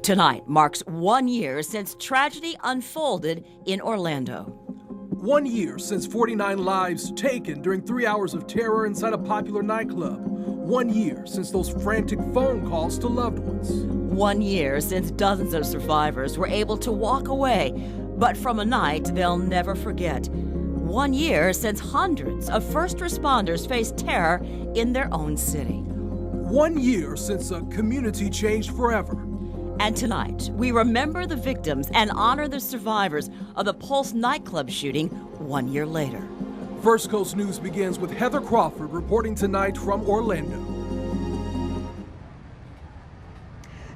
Tonight marks 1 year since tragedy unfolded in Orlando. 1 year since 49 lives taken during 3 hours of terror inside a popular nightclub. 1 year since those frantic phone calls to loved ones. 1 year since dozens of survivors were able to walk away, but from a night they'll never forget. 1 year since hundreds of first responders faced terror in their own city. 1 year since a community changed forever. And tonight, we remember the victims and honor the survivors of the Pulse nightclub shooting 1 year later. First Coast News begins with Heather Crawford reporting tonight from Orlando.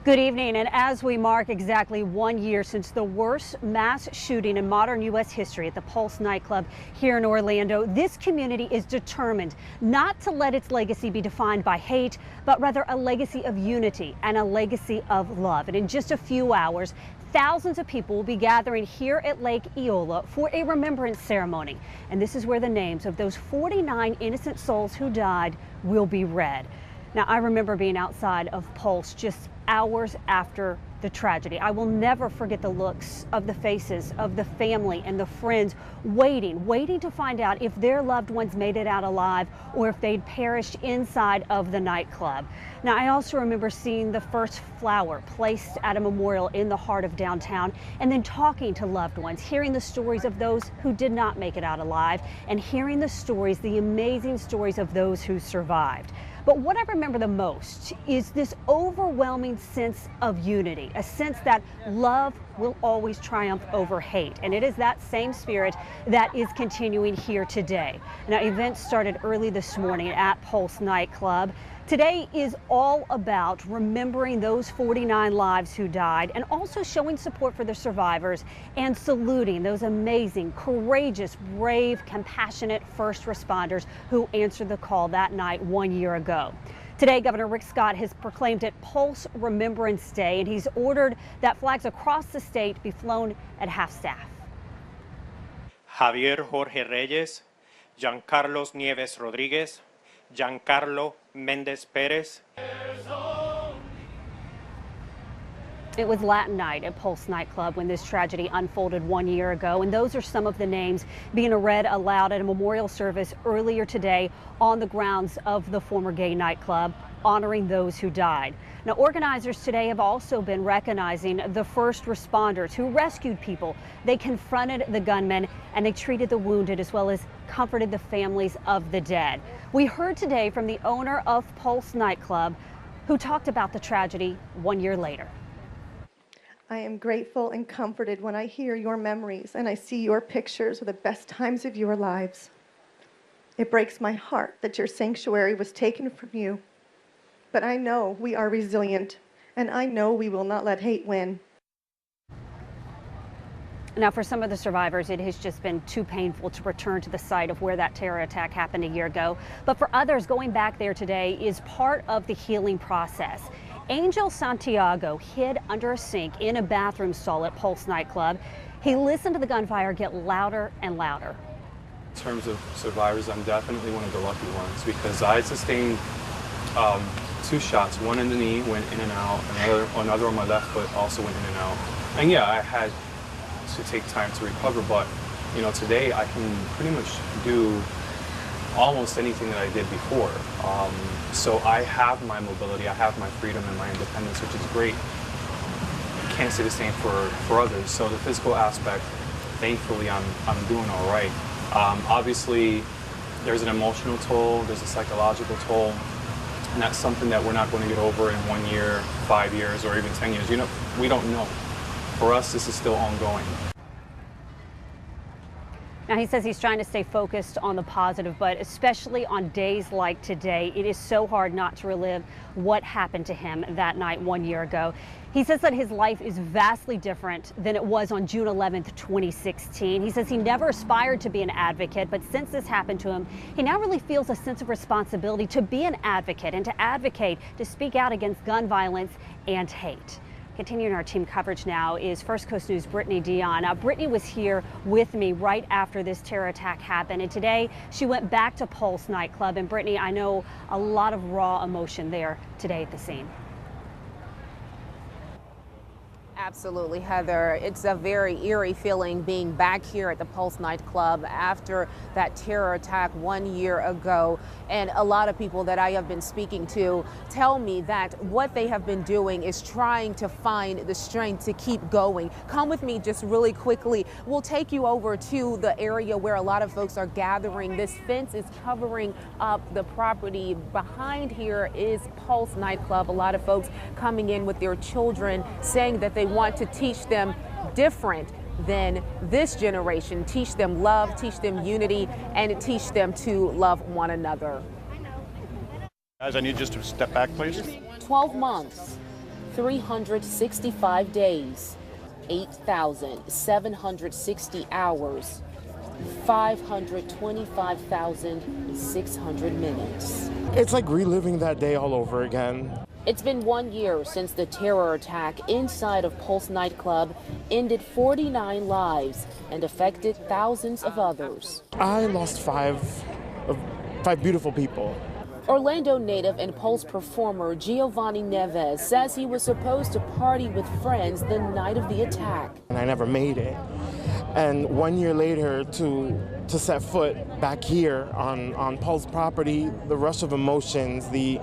Good evening, and as we mark exactly 1 year since the worst mass shooting in modern U.S. history at the Pulse nightclub here in Orlando, this community is determined not to let its legacy be defined by hate, but rather a legacy of unity and a legacy of love. And in just a few hours, thousands of people will be gathering here at Lake Eola for a remembrance ceremony. And this is where the names of those 49 innocent souls who died will be read. Now, I remember being outside of Pulse just hours after the tragedy. I will never forget the looks of the faces of the family and the friends waiting to find out if their loved ones made it out alive or if they'd perished inside of the nightclub. Now, I also remember seeing the first flower placed at a memorial in the heart of downtown and then talking to loved ones, hearing the stories of those who did not make it out alive and hearing the stories, the amazing stories of those who survived. But what I remember the most is this overwhelming sense of unity, a sense that love will always triumph over hate. And it is that same spirit that is continuing here today. Now, events started early this morning at Pulse nightclub. Today is all about remembering those 49 lives who died and also showing support for the survivors and saluting those amazing, courageous, brave, compassionate first responders who answered the call that night 1 year ago. Today, Governor Rick Scott has proclaimed it Pulse Remembrance Day, and he's ordered that flags across the state be flown at half-staff. Javier Jorge Reyes, Giancarlos Nieves Rodriguez, Giancarlo Mendez Perez. It was Latin night at Pulse nightclub when this tragedy unfolded 1 year ago, and those are some of the names being read aloud at a memorial service earlier today on the grounds of the former gay nightclub, honoring those who died. Now, organizers today have also been recognizing the first responders who rescued people. They confronted the gunmen and they treated the wounded as well as comforted the families of the dead. We heard today from the owner of Pulse nightclub who talked about the tragedy 1 year later. I am grateful and comforted when I hear your memories and I see your pictures of the best times of your lives. It breaks my heart that your sanctuary was taken from you. But I know we are resilient, and I know we will not let hate win. Now, for some of the survivors, it has just been too painful to return to the site of where that terror attack happened a year ago. But for others, going back there today is part of the healing process. Angel Santiago hid under a sink in a bathroom stall at Pulse nightclub. He listened to the gunfire get louder and louder. In terms of survivors, I'm definitely one of the lucky ones because I sustained 2 shots. One in the knee, went in and out. Another on my left foot also went in and out. And yeah, I had to take time to recover, but you know, today I can pretty much do almost anything that I did before. So I have my mobility, I have my freedom and my independence, which is great. I can't say the same for others. So the physical aspect, thankfully, I'm doing all right. Obviously, there's an emotional toll, there's a psychological toll, and that's something that we're not going to get over in 1 year, 5 years, or even 10 years. You know, we don't know. For us, this is still ongoing. Now, he says he's trying to stay focused on the positive, but especially on days like today, it is so hard not to relive what happened to him that night 1 year ago. He says that his life is vastly different than it was on June 11th, 2016. He says he never aspired to be an advocate, but since this happened to him, he now really feels a sense of responsibility to be an advocate and to advocate, to speak out against gun violence and hate. Continuing our team coverage now is First Coast News' Brittany Dion. Now, Brittany was here with me right after this terror attack happened, and today she went back to Pulse nightclub. And Brittany, I know a lot of raw emotion there today at the scene. Absolutely, Heather. It's a very eerie feeling being back here at the Pulse nightclub after that terror attack 1 year ago. And a lot of people that I have been speaking to tell me that what they have been doing is trying to find the strength to keep going. Come with me just really quickly. We'll take you over to the area where a lot of folks are gathering. This fence is covering up the property. Behind here is Pulse nightclub. A lot of folks coming in with their children saying that they want to teach them different than this generation, teach them love, teach them unity, and teach them to love one another. Guys, I need just to step back, please. 12 months, 365 days, 8,760 hours, 525,600 minutes. It's like reliving that day all over again. It's been 1 year since the terror attack inside of Pulse nightclub ended 49 lives and affected thousands of others. I lost five beautiful people. Orlando native and Pulse performer Giovanni Neves says he was supposed to party with friends the night of the attack. And I never made it. And 1 year later to set foot back here on Pulse property, the rush of emotions, the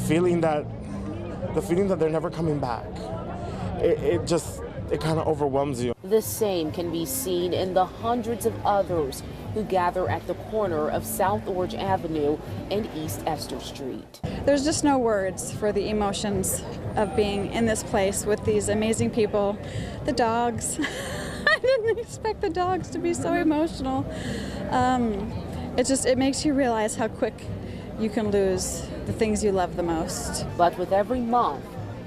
feeling that they're never coming back, it kind of overwhelms you. The same can be seen in the hundreds of others who gather at the corner of South Orange Avenue and East Esther Street. There's just no words for the emotions of being in this place with these amazing people. The dogs. I didn't expect the dogs to be so emotional. It makes you realize how quick you can lose the things you love the most. But with every month,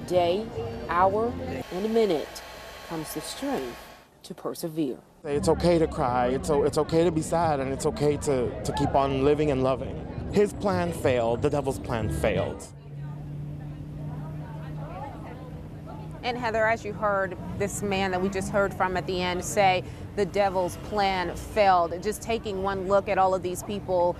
day, hour, and minute comes the strength to persevere. It's okay to cry, it's okay to be sad, and it's okay to keep on living and loving. His plan failed, the devil's plan failed. And Heather, as you heard this man that we just heard from at the end say, the devil's plan failed. Just taking one look at all of these people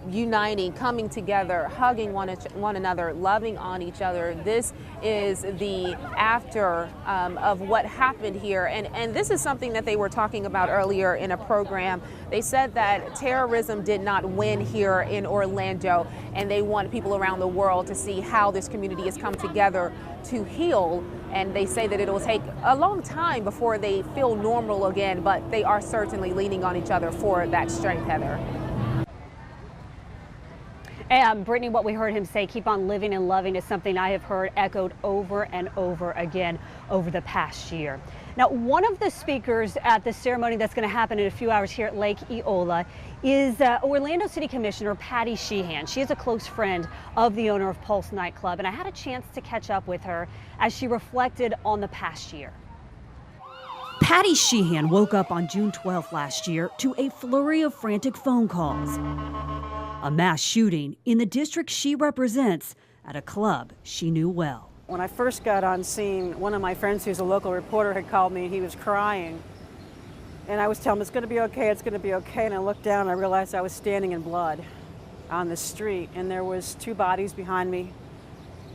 uniting, coming together, hugging one another, loving on each other. This is the after of what happened here. And this is something that they were talking about earlier in a program. They said that terrorism did not win here in Orlando, and they want people around the world to see how this community has come together to heal. And they say that it'll take a long time before they feel normal again, but they are certainly leaning on each other for that strength, Heather. And Brittany, what we heard him say, keep on living and loving, is something I have heard echoed over and over again over the past year. Now, one of the speakers at the ceremony that's going to happen in a few hours here at Lake Eola is Orlando City Commissioner Patty Sheehan. She is a close friend of the owner of Pulse nightclub, and I had a chance to catch up with her as she reflected on the past year. Patty Sheehan woke up on June 12th last year to a flurry of frantic phone calls. A mass shooting in the district she represents at a club she knew well. When I first got on scene, one of my friends who's a local reporter had called me and he was crying. And I was telling him, it's going to be okay, it's going to be okay. And I looked down and I realized I was standing in blood on the street. And there was 2 bodies behind me.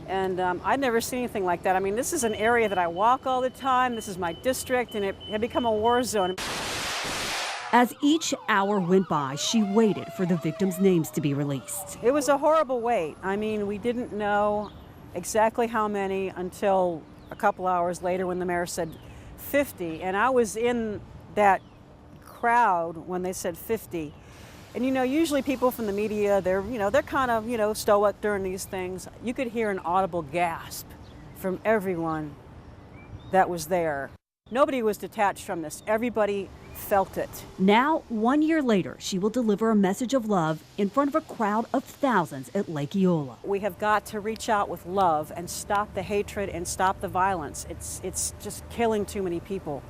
And I'd never seen anything like that. I mean, this is an area that I walk all the time. This is my district, and it had become a war zone. As each hour went by, she waited for the victims' names to be released. It was a horrible wait. I mean, we didn't know exactly how many until a couple hours later when the mayor said 50. And I was in that crowd when they said 50. And you know, usually people from the media, they're kind of, stoic during these things. You could hear an audible gasp from everyone that was there. Nobody was detached from this. Everybody felt it. Now, 1 year later, she will deliver a message of love in front of a crowd of thousands at Lake Eola. We have got to reach out with love and stop the hatred and stop the violence. It's just killing too many people.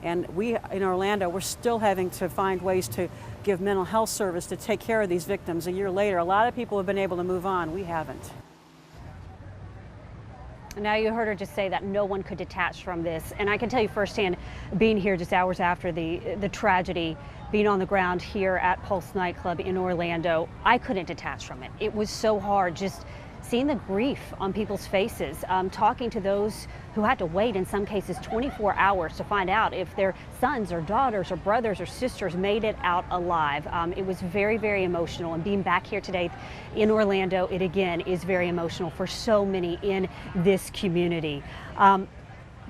And we, in Orlando, we're still having to find ways to give mental health service to take care of these victims. A year later, a lot of people have been able to move on. We haven't. Now you heard her just say that no one could detach from this. And I can tell you firsthand, being here just hours after the tragedy, being on the ground here at Pulse nightclub in Orlando, I couldn't detach from it. It was so hard just seen the grief on people's faces, talking to those who had to wait in some cases 24 hours to find out if their sons or daughters or brothers or sisters made it out alive. It was very, very emotional, and being back here today in Orlando, it again is very emotional for so many in this community.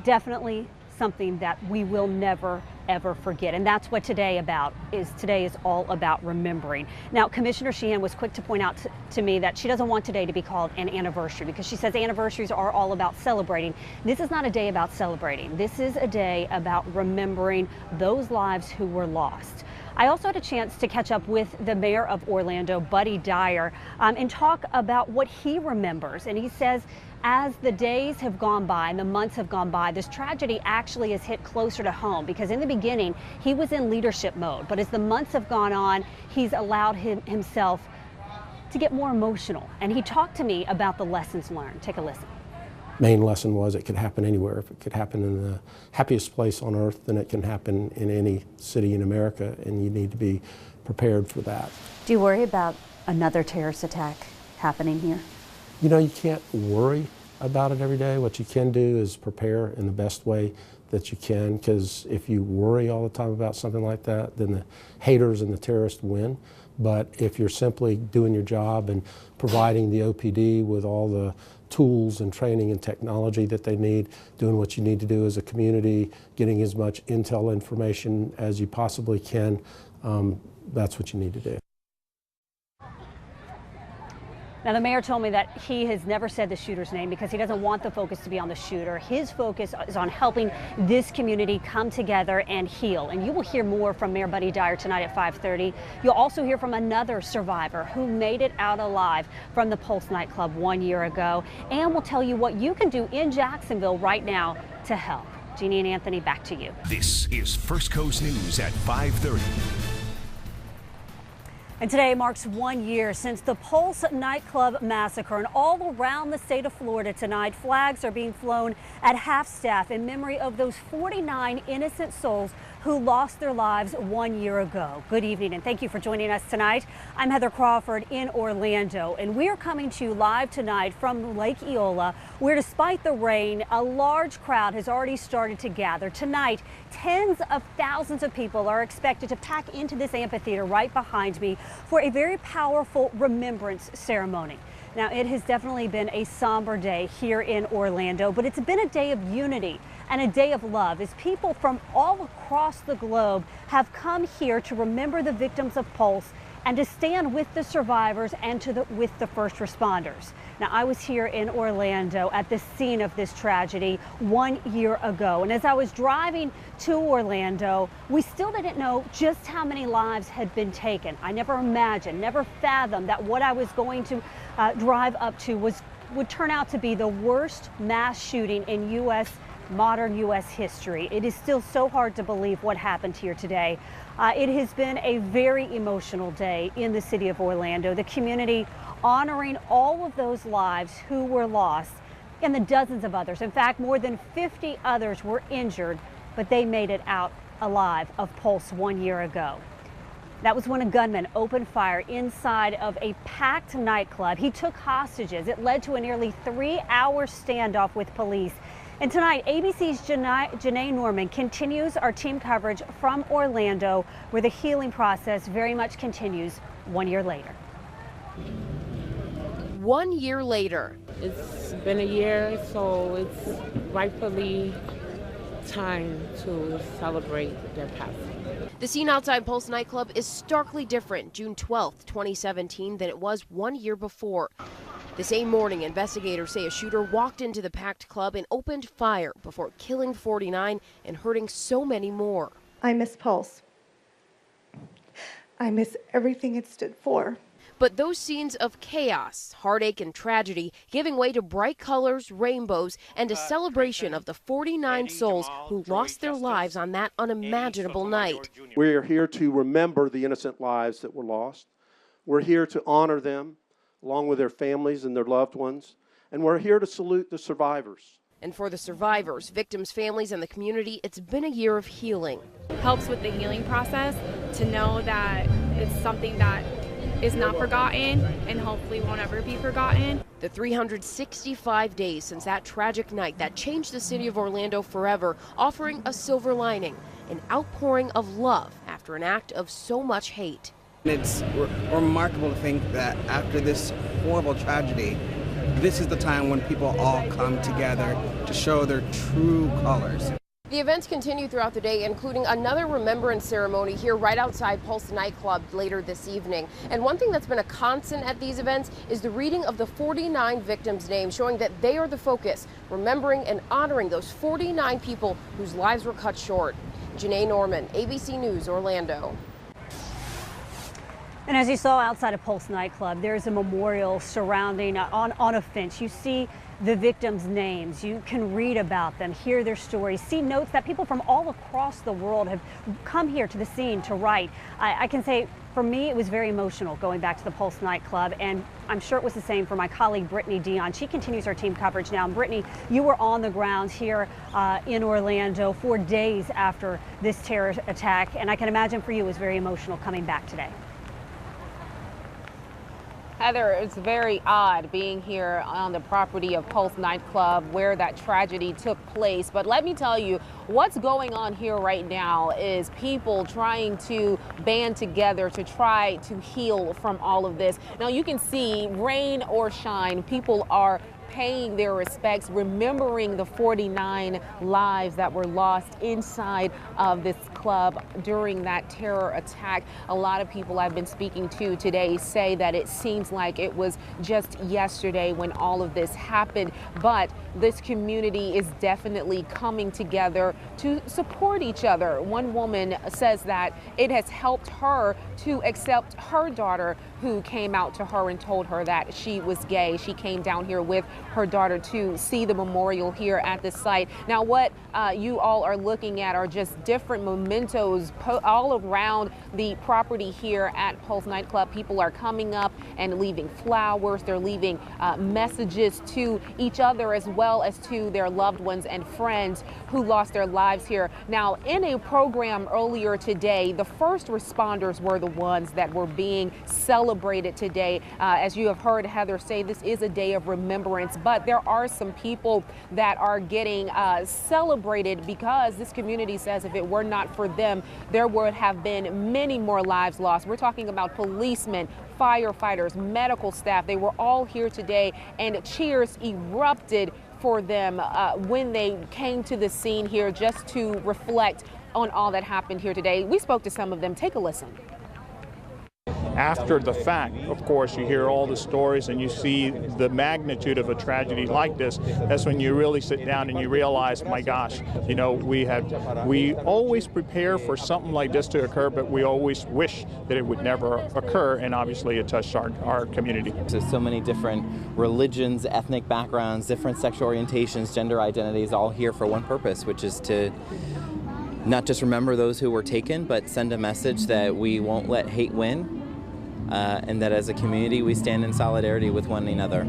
Definitely something that we will never ever forget, and that's what today is all about remembering. Now, Commissioner Sheehan was quick to point out to me that she doesn't want today to be called an anniversary, because she says anniversaries are all about celebrating. This is not a day about celebrating. This is a day about remembering those lives who were lost. I also had a chance to catch up with the mayor of Orlando, Buddy Dyer, and talk about what he remembers. And he says as the days have gone by and the months have gone by, this tragedy actually has hit closer to home, because in the beginning he was in leadership mode, but as the months have gone on, he's allowed himself to get more emotional. And he talked to me about the lessons learned. Take a listen. Main lesson was it could happen anywhere. If it could happen in the happiest place on earth, then it can happen in any city in America, and you need to be prepared for that. Do you worry about another terrorist attack happening here? You know, you can't worry about it every day. What you can do is prepare in the best way that you can, because if you worry all the time about something like that, then the haters and the terrorists win. But if you're simply doing your job and providing the OPD with all the tools and training and technology that they need, doing what you need to do as a community, getting as much intel information as you possibly can, that's what you need to do. Now, the mayor told me that he has never said the shooter's name because he doesn't want the focus to be on the shooter. His focus is on helping this community come together and heal. And you will hear more from Mayor Buddy Dyer tonight at 5:30. You'll also hear from another survivor who made it out alive from the Pulse nightclub 1 year ago. And we'll tell you what you can do in Jacksonville right now to help. Jeannie and Anthony, back to you. This is First Coast News at 5:30. And today marks 1 year since the Pulse nightclub massacre. And all around the state of Florida tonight, flags are being flown at half-staff in memory of those 49 innocent souls who lost their lives 1 year ago. Good evening, and thank you for joining us tonight. I'm Heather Crawford in Orlando, and we are coming to you live tonight from Lake Eola, where despite the rain, a large crowd has already started to gather. Tonight, tens of thousands of people are expected to pack into this amphitheater right behind me for a very powerful remembrance ceremony. Now, it has definitely been a somber day here in Orlando, but it's been a day of unity and a day of love as people from all across the globe have come here to remember the victims of Pulse and to stand with the survivors and with the first responders. Now, I was here in Orlando at the scene of this tragedy 1 year ago, and as I was driving to Orlando, we still didn't know just how many lives had been taken. I never imagined, never fathomed that what I was going to drive up to would turn out to be the worst mass shooting in modern U.S. history. It is still so hard to believe what happened here today. It has been a very emotional day in the city of Orlando, the community honoring all of those lives who were lost and the dozens of others. In fact, more than 50 others were injured, but they made it out alive of Pulse 1 year ago. That was when a gunman opened fire inside of a packed nightclub. He took hostages. It led to a nearly 3-hour standoff with police. And tonight, ABC's Janae Norman continues our team coverage from Orlando, where the healing process very much continues 1 year later. 1 year later. It's been a year, so it's rightfully time to celebrate their passing. The scene outside Pulse nightclub is starkly different June 12th, 2017 than it was 1 year before. The same morning, investigators say a shooter walked into the packed club and opened fire before killing 49 and hurting so many more. I miss Pulse. I miss everything it stood for. But those scenes of chaos, heartache, and tragedy giving way to bright colors, rainbows, and a celebration of the 49 souls who lost their lives on that unimaginable night. We are here to remember the innocent lives that were lost. We're here to honor them, along with their families and their loved ones. And we're here to salute the survivors. And for the survivors, victims' families, and the community, it's been a year of healing. It helps with the healing process to know that it's something that is not forgotten and hopefully won't ever be forgotten. The 365 days since that tragic night that changed the city of Orlando forever, offering a silver lining, an outpouring of love after an act of so much hate. It's remarkable to think that after this horrible tragedy, this is the time when people all come together to show their true colors. The events continue throughout the day, including another remembrance ceremony here right outside Pulse nightclub later this evening. And one thing that's been a constant at these events is the reading of the 49 victims' names, showing that they are the focus, remembering and honoring those 49 people whose lives were cut short. Janae Norman, ABC News, Orlando. And as you saw outside of Pulse nightclub, there's a memorial surrounding on a fence. You see the victims' names. You can read about them, hear their stories, see notes that people from all across the world have come here to the scene to write. I can say for me, it was very emotional going back to the Pulse nightclub, and I'm sure it was the same for my colleague Brittany Dion. She continues our team coverage now. And Brittany, you were on the ground here in Orlando for days after this terror attack, and I can imagine for you it was very emotional coming back today. Heather, it's very odd being here on the property of Pulse nightclub where that tragedy took place. But let me tell you, what's going on here right now is people trying to band together to try to heal from all of this. Now you can see, rain or shine, people are paying their respects, remembering the 49 lives that were lost inside of this club during that terror attack. A lot of people I've been speaking to today say that it seems like it was just yesterday when all of this happened, but this community is definitely coming together to support each other. One woman says that it has helped her to accept her daughter, who came out to her and told her that she was gay. She came down here with her daughter to see the memorial here at the site. Now what you all are looking at are just different mementos all around the property here at Pulse nightclub. People are coming up and leaving flowers. They're leaving messages to each other as well as to their loved ones and friends who lost their lives here. Now, in a program earlier today, the first responders were the ones that were being celebrated today. As you have heard Heather say, this is a day of remembrance, but there are some people that are getting celebrated because this community says if it were not for them, there would have been many more lives lost. We're talking about policemen, firefighters, medical staff. They were all here today, and cheers erupted for them when they came to the scene here just to reflect on all that happened here today. We spoke to some of them. Take a listen. After the fact, of course, you hear all the stories and you see the magnitude of a tragedy like this. That's when you really sit down and you realize, my gosh, you know, we always prepare for something like this to occur, but we always wish that it would never occur, and obviously it touched our community. There's so many different religions, ethnic backgrounds, different sexual orientations, gender identities, all here for one purpose, which is to not just remember those who were taken, but send a message that we won't let hate win. And that as a community, we stand in solidarity with one another.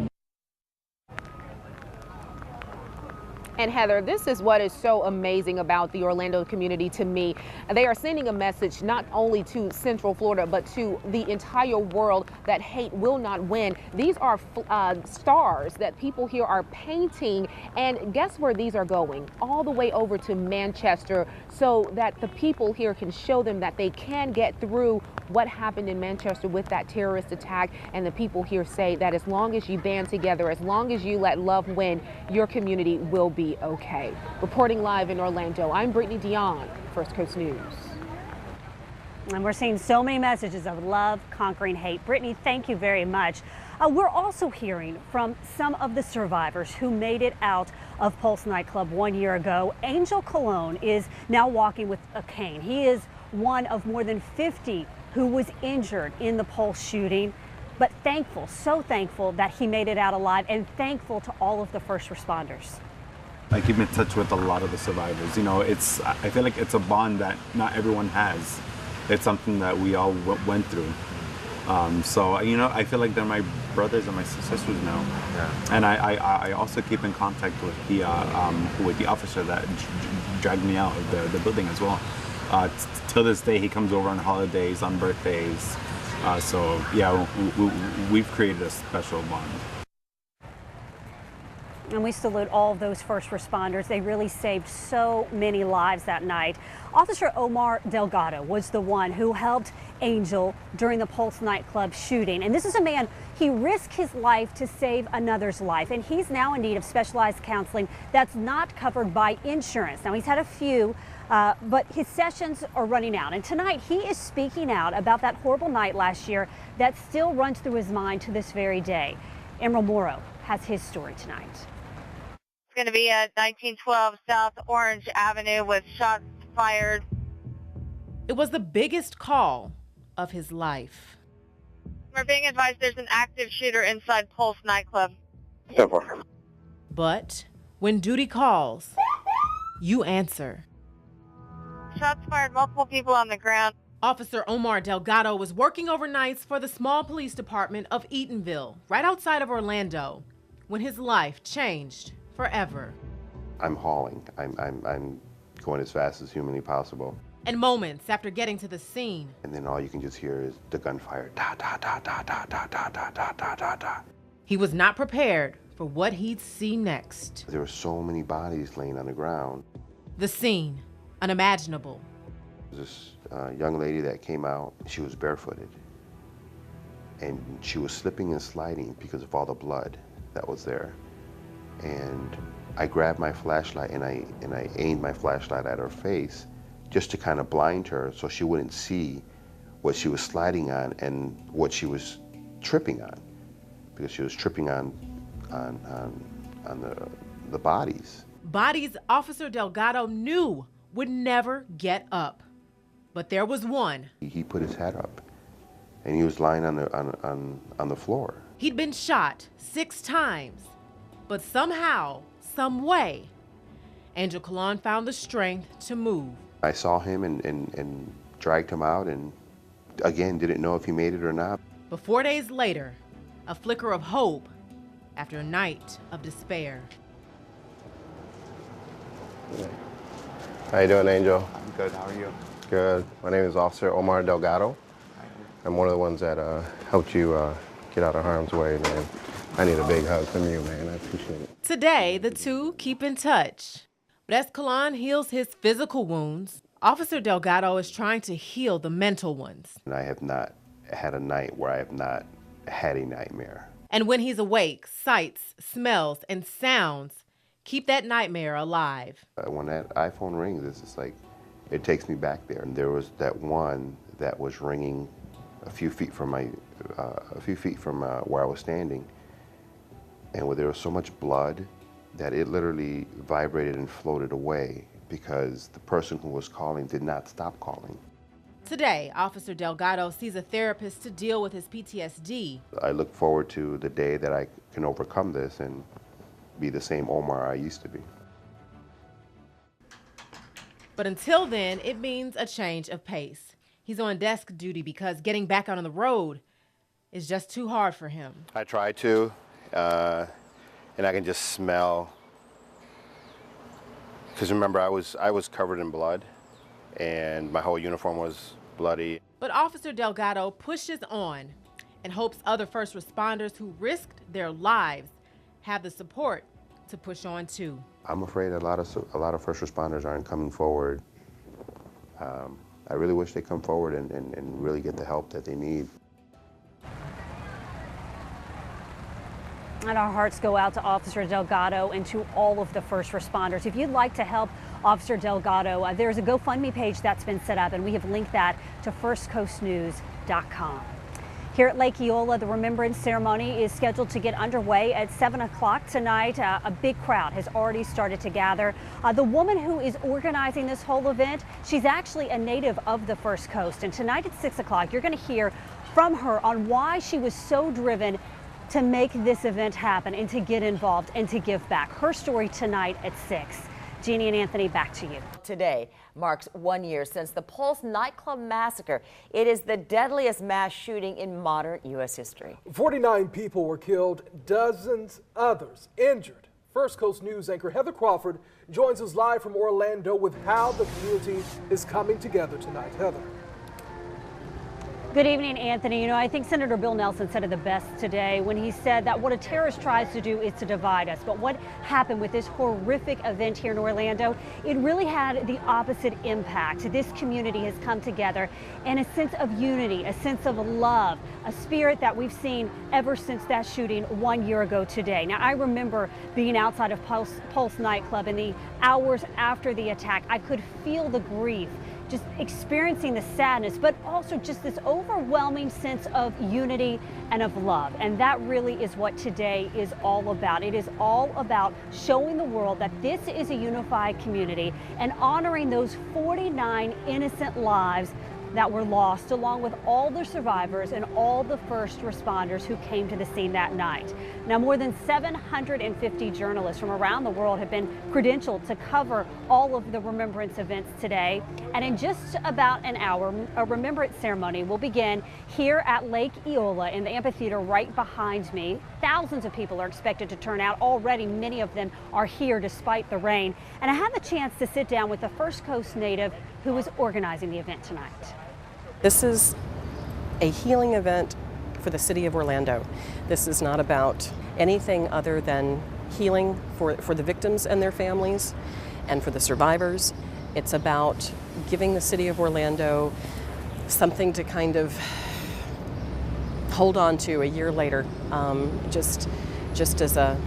And Heather, this is what is so amazing about the Orlando community to me. They are sending a message not only to Central Florida, but to the entire world that hate will not win. These are stars that people here are painting. And guess where these are going? All the way over to Manchester, so that the people here can show them that they can get through what happened in Manchester with that terrorist attack. And the people here say that as long as you band together, as long as you let love win, your community will be okay. Reporting live in Orlando, I'm Brittany Dion, First Coast News. And we're seeing so many messages of love conquering hate. Brittany, thank you very much. We're also hearing from some of the survivors who made it out of Pulse nightclub 1 year ago. Angel Colon is now walking with a cane. He is one of more than 50 who was injured in the Pulse shooting, but thankful, so thankful that he made it out alive, and thankful to all of the first responders. I keep in touch with a lot of the survivors. You know, I feel like it's a bond that not everyone has. It's something that we all went through. So, you know, I feel like they're my brothers and my sisters now. Yeah. And I also keep in contact with the officer that dragged me out of the building as well. Till this day, he comes over on holidays, on birthdays. So yeah, we've created a special bond. And we salute all of those first responders. They really saved so many lives that night. Officer Omar Delgado was the one who helped Angel during the Pulse nightclub shooting. And this is a man, he risked his life to save another's life. And he's now in need of specialized counseling that's not covered by insurance. Now, he's had a few, but his sessions are running out. And tonight, he is speaking out about that horrible night last year that still runs through his mind to this very day. Emerald Morrow has his story tonight. It's going to be at 1912 South Orange Avenue with shots fired. It was the biggest call of his life. We're being advised there's an active shooter inside Pulse nightclub. But when duty calls, you answer. Shots fired, multiple people on the ground. Officer Omar Delgado was working overnights for the small police department of Eatonville, right outside of Orlando, when his life changed forever. I'm hauling. I'm going as fast as humanly possible. And moments after getting to the scene, And then all you can just hear is the gunfire. Da da da da da da da da da da da da. he was not prepared for what he'd see next. There were so many bodies laying on the ground. The scene, unimaginable. This young lady that came out, she was barefooted. And she was slipping and sliding because of all the blood that was there. And I grabbed my flashlight and I aimed my flashlight at her face just to kind of blind her so she wouldn't see what she was sliding on and what she was tripping on, because she was tripping on the bodies. Bodies Officer Delgado knew would never get up. But there was one. He put his head up and he was lying on the floor. He'd been shot 6 times. But somehow, some way, Angel Kalan found the strength to move. I saw him and dragged him out, and again, didn't know if he made it or not. But 4 days later, a flicker of hope after a night of despair. How you doing, Angel? I'm good. How are you? Good. My name is Officer Omar Delgado. I'm one of the ones that helped you get out of harm's way, man. I need a big hug from you, man. I appreciate it. Today, the two keep in touch. But as Kalan heals his physical wounds, Officer Delgado is trying to heal the mental ones. And I have not had a night where I have not had a nightmare. And when he's awake, sights, smells, and sounds keep that nightmare alive. When that iPhone rings, it's just like, it takes me back there. And there was that one that was ringing a few feet from where I was standing, and where there was so much blood that it literally vibrated and floated away because the person who was calling did not stop calling. Today, Officer Delgado sees a therapist to deal with his PTSD. I look forward to the day that I can overcome this and be the same Omar I used to be. But until then, it means a change of pace. He's on desk duty because getting back out on the road is just too hard for him. I try to, and I can just smell. Because remember, I was covered in blood, and my whole uniform was bloody. But Officer Delgado pushes on and hopes other first responders who risked their lives have the support to push on too. I'm afraid a lot of first responders aren't coming forward. I really wish they come forward and really get the help that they need. And our hearts go out to Officer Delgado and to all of the first responders. If you'd like to help Officer Delgado, there's a GoFundMe page that's been set up, and we have linked that to firstcoastnews.com. Here at Lake Eola, the remembrance ceremony is scheduled to get underway at 7 o'clock tonight. A big crowd has already started to gather. The woman who is organizing this whole event, she's actually a native of the First Coast. And tonight at 6 o'clock, you're going to hear from her on why she was so driven to make this event happen and to get involved and to give back. Her story tonight at 6. Jeannie and Anthony, back to you. Today marks 1 year since the Pulse nightclub massacre. It is the deadliest mass shooting in modern U.S. history. 49 people were killed, dozens others injured. First Coast News anchor Heather Crawford joins us live from Orlando with how the community is coming together tonight. Heather. Good evening, Anthony. You know, I think Senator Bill Nelson said it the best today when he said that what a terrorist tries to do is to divide us. But what happened with this horrific event here in Orlando, it really had the opposite impact. This community has come together in a sense of unity, a sense of love, a spirit that we've seen ever since that shooting 1 year ago today. Now, I remember being outside of Pulse nightclub in the hours after the attack. I could feel the grief, just experiencing the sadness, but also just this overwhelming sense of unity and of love. And that really is what today is all about. It is all about showing the world that this is a unified community and honoring those 49 innocent lives that were lost, along with all the survivors and all the first responders who came to the scene that night. Now, more than 750 journalists from around the world have been credentialed to cover all of the remembrance events today. And in just about an hour, a remembrance ceremony will begin here at Lake Eola in the amphitheater right behind me. Thousands of people are expected to turn out. Already, many of them are here despite the rain. And I had the chance to sit down with the First Coast native who is organizing the event tonight. This is a healing event for the city of Orlando. This is not about anything other than healing for the victims and their families and for the survivors. It's about giving the city of Orlando something to kind of hold on to a year later, just as a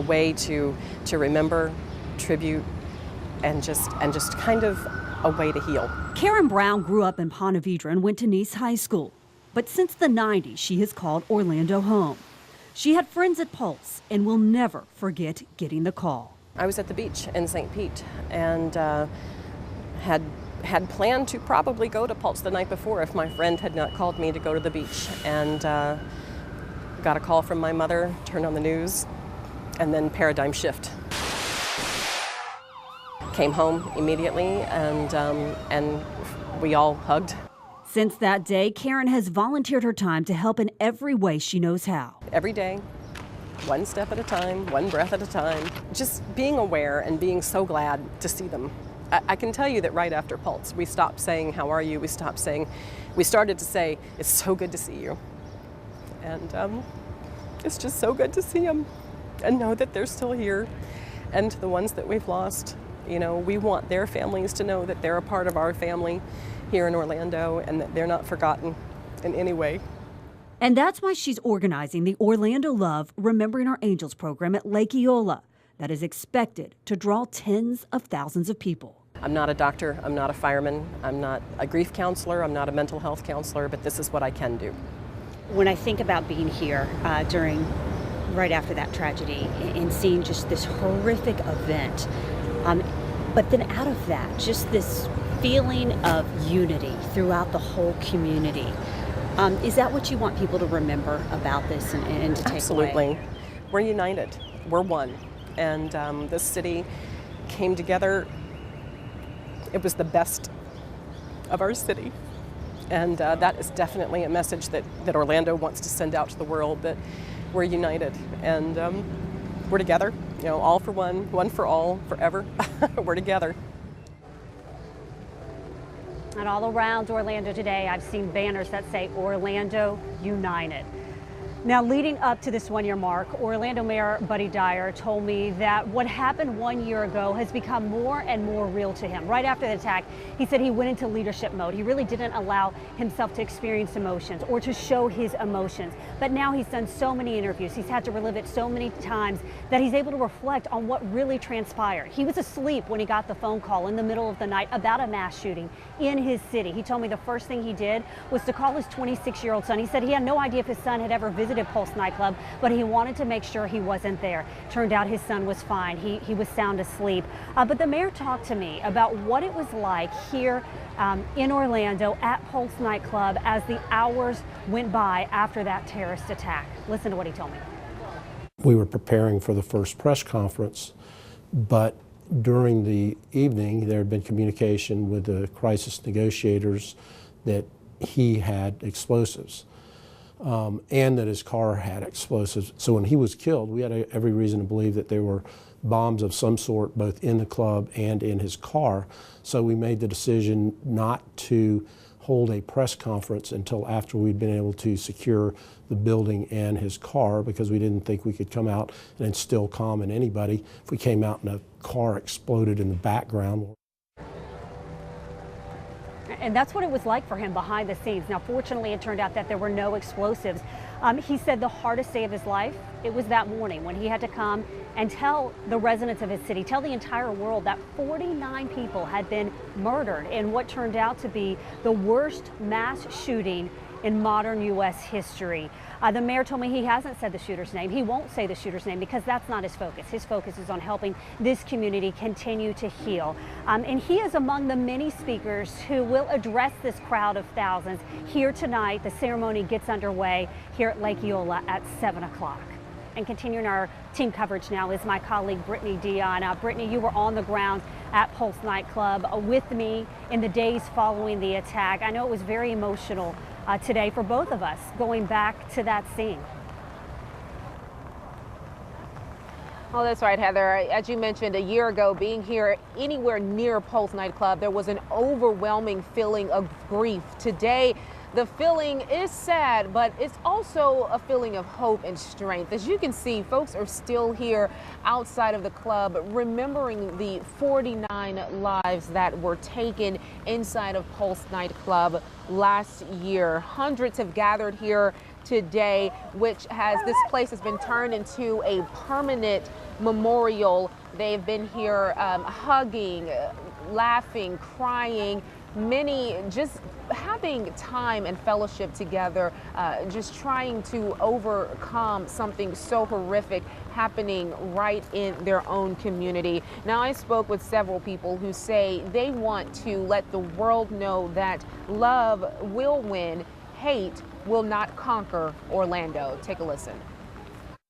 way to remember, tribute, and just kind of a way to heal. Karen Brown grew up in Ponte Vedra and went to Nice High School. But since the 90s, she has called Orlando home. She had friends at Pulse and will never forget getting the call. I was at the beach in St. Pete and had planned to probably go to Pulse the night before if my friend had not called me to go to the beach. And got a call from my mother, turned on the news, and then paradigm shift. Came home immediately and we all hugged. Since that day, Karen has volunteered her time to help in every way she knows how. Every day, one step at a time, one breath at a time. Just being aware and being so glad to see them. I can tell you that right after Pulse, we stopped saying, "How are you?" We started to say, "It's so good to see you." And it's just so good to see them and know that they're still here. And the ones that we've lost, you know, we want their families to know that they're a part of our family here in Orlando and that they're not forgotten in any way. And that's why she's organizing the Orlando Love Remembering Our Angels program at Lake Eola that is expected to draw tens of thousands of people. I'm not a doctor, I'm not a fireman, I'm not a grief counselor, I'm not a mental health counselor, but this is what I can do. When I think about being here right after that tragedy and seeing just this horrific event, but then out of that, just this feeling of unity throughout the whole community. Is that what you want people to remember about this and to take Absolutely. away? We're united. We're one. And this city came together. It was the best of our city. And that is definitely a message that Orlando wants to send out to the world, that we're united. And we're together, you know, all for one, one for all, forever. We're together. And all around Orlando today, I've seen banners that say Orlando United. Now, leading up to this one-year mark, Orlando Mayor Buddy Dyer told me that what happened 1 year ago has become more and more real to him. Right after the attack, he said he went into leadership mode. He really didn't allow himself to experience emotions or to show his emotions. But now he's done so many interviews, he's had to relive it so many times that he's able to reflect on what really transpired. He was asleep when he got the phone call in the middle of the night about a mass shooting in his city. He told me the first thing he did was to call his 26-year-old son. He said he had no idea if his son had ever visited Pulse nightclub, but he wanted to make sure he wasn't there. Turned out his son was fine. He was sound asleep. But the mayor talked to me about what it was like here in Orlando at Pulse nightclub as the hours went by after that terrorist attack. Listen to what he told me. We were preparing for the first press conference, but during the evening there had been communication with the crisis negotiators that he had explosives. And that his car had explosives. So when he was killed, we had every reason to believe that there were bombs of some sort both in the club and in his car. So we made the decision not to hold a press conference until after we'd been able to secure the building and his car, because we didn't think we could come out and instill calm in anybody if we came out and a car exploded in the background. And that's what it was like for him behind the scenes. Now, fortunately, it turned out that there were no explosives. He said the hardest day of his life, it was that morning when he had to come and tell the residents of his city, tell the entire world that 49 people had been murdered in what turned out to be the worst mass shooting in modern U.S. history. The mayor told me he hasn't said the shooter's name. He won't say the shooter's name because that's not his focus. His focus is on helping this community continue to heal. And he is among the many speakers who will address this crowd of thousands here tonight. The ceremony gets underway here at Lake Eola at 7 o'clock. And continuing our team coverage now is my colleague Brittany Dion. Brittany, you were on the ground at Pulse nightclub with me in the days following the attack. I know it was very emotional today for both of us going back to that scene. Oh, that's right, Heather. As you mentioned, a year ago, being here anywhere near Pulse nightclub, there was an overwhelming feeling of grief. Today, the feeling is sad, but it's also a feeling of hope and strength. As you can see, folks are still here outside of the club, remembering the 49 lives that were taken inside of Pulse nightclub last year. Hundreds have gathered here today, this place has been turned into a permanent memorial. They've been here hugging, laughing, crying, many just having time and fellowship together, just trying to overcome something so horrific happening right in their own community. Now, I spoke with several people who say they want to let the world know that love will win, hate will not conquer Orlando. Take a listen.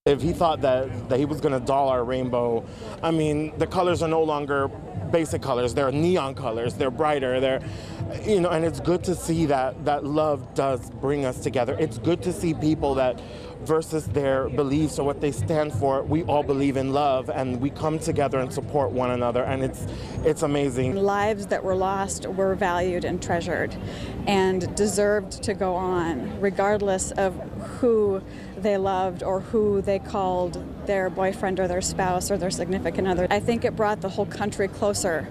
If he thought that he was going to dull our rainbow, I mean, the colors are no longer basic colors. They're neon colors. They're brighter. And it's good to see that love does bring us together. It's good to see people that, versus their beliefs or what they stand for, we all believe in love and we come together and support one another, and it's amazing. Lives that were lost were valued and treasured and deserved to go on, regardless of who they loved or who they called their boyfriend or their spouse or their significant other. I think it brought the whole country closer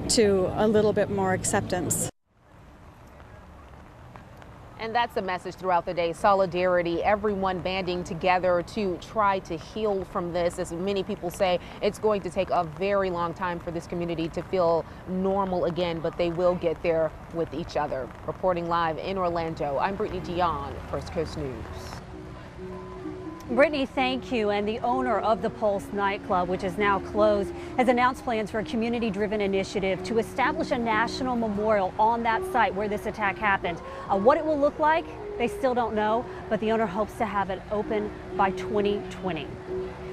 to a little bit more acceptance. And that's the message throughout the day, solidarity, everyone banding together to try to heal from this. As many people say, it's going to take a very long time for this community to feel normal again, but they will get there with each other. Reporting live in Orlando, I'm Brittany Dion, First Coast News. Brittany, thank you. And the owner of the Pulse nightclub, which is now closed, has announced plans for a community-driven initiative to establish a national memorial on that site where this attack happened. What it will look like, they still don't know, but the owner hopes to have it open by 2020.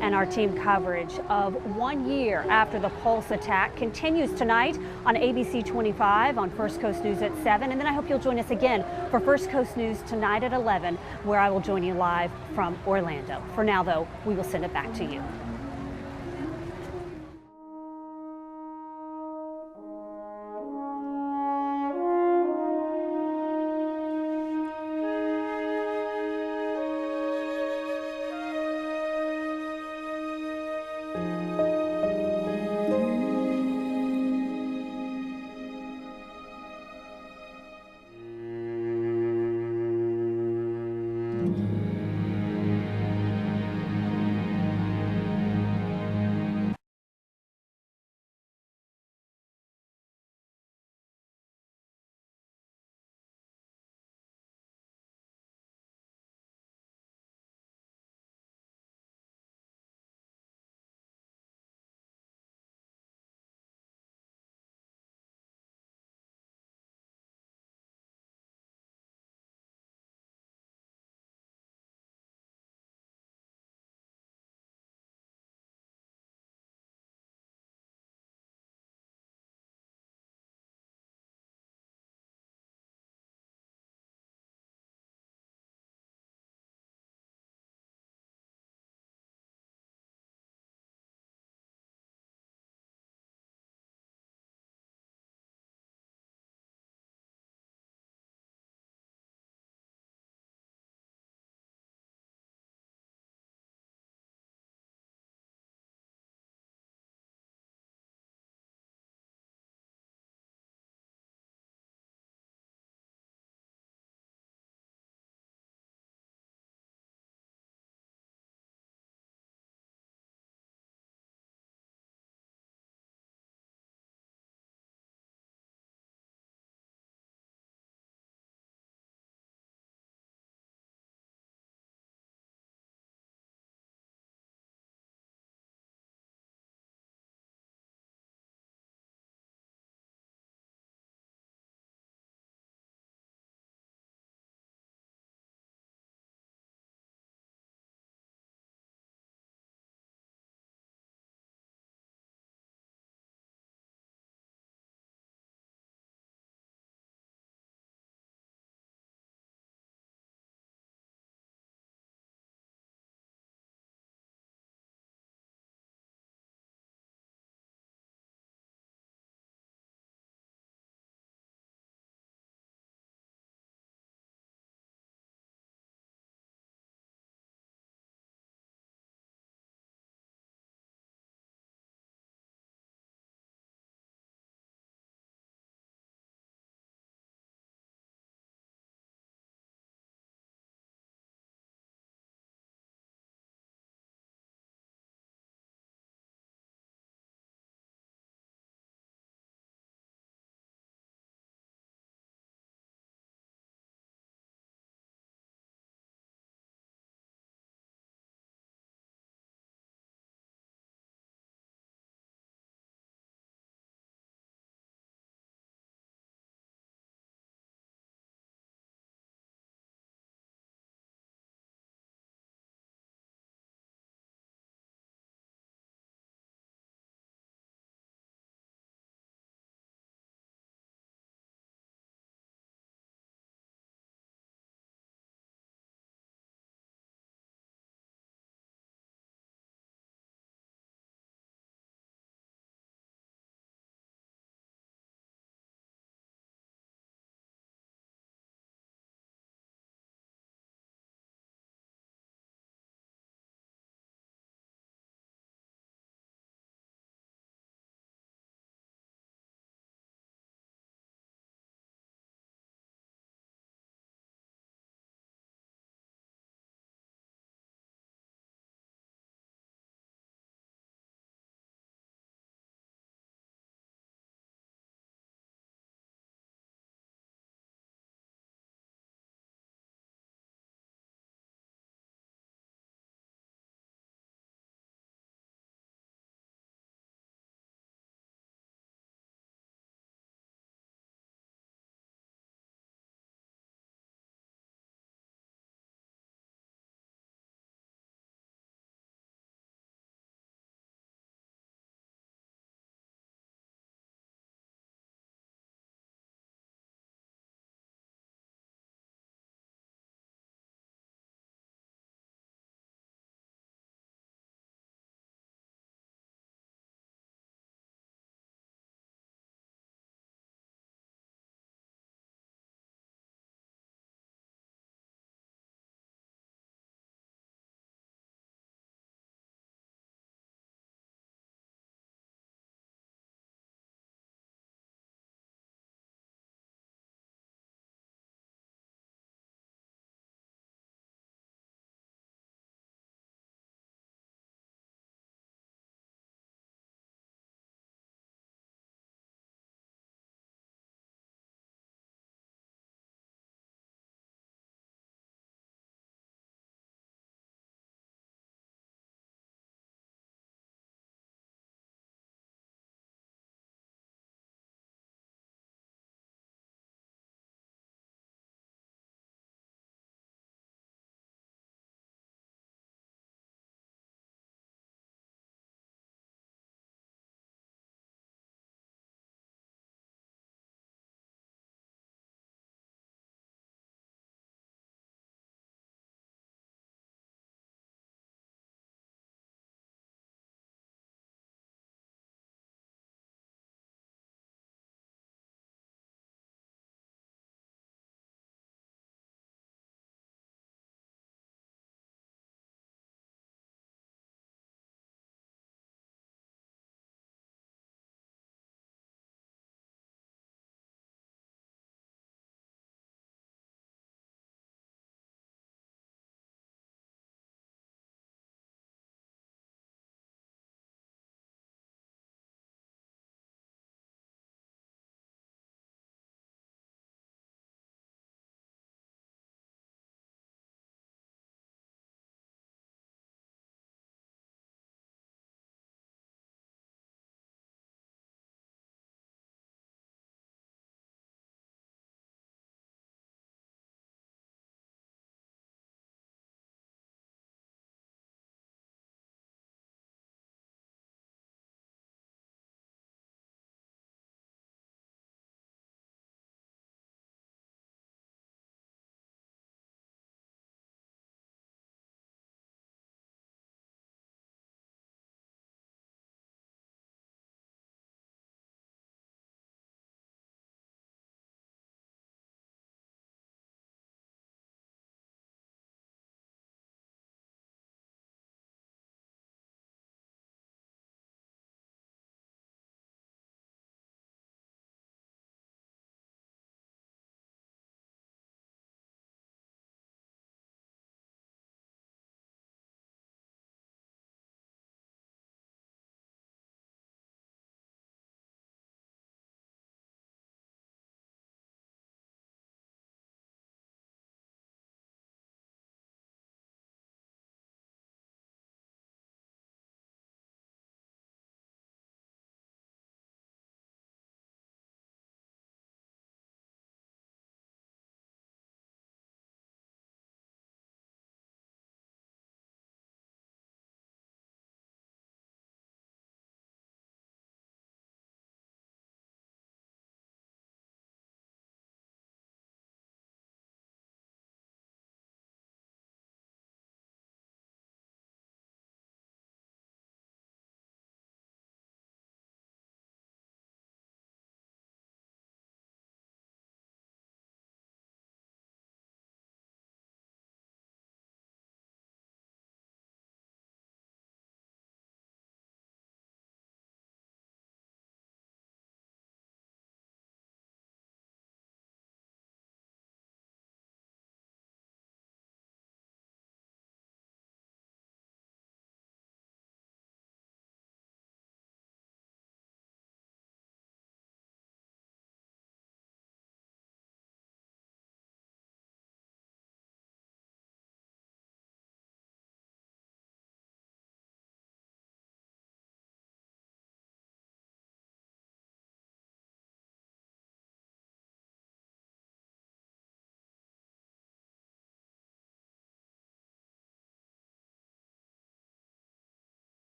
And our team coverage of 1 year after the Pulse attack continues tonight on ABC 25 on First Coast News at 7. And then I hope you'll join us again for First Coast News tonight at 11, where I will join you live from Orlando. For now, though, we will send it back to you.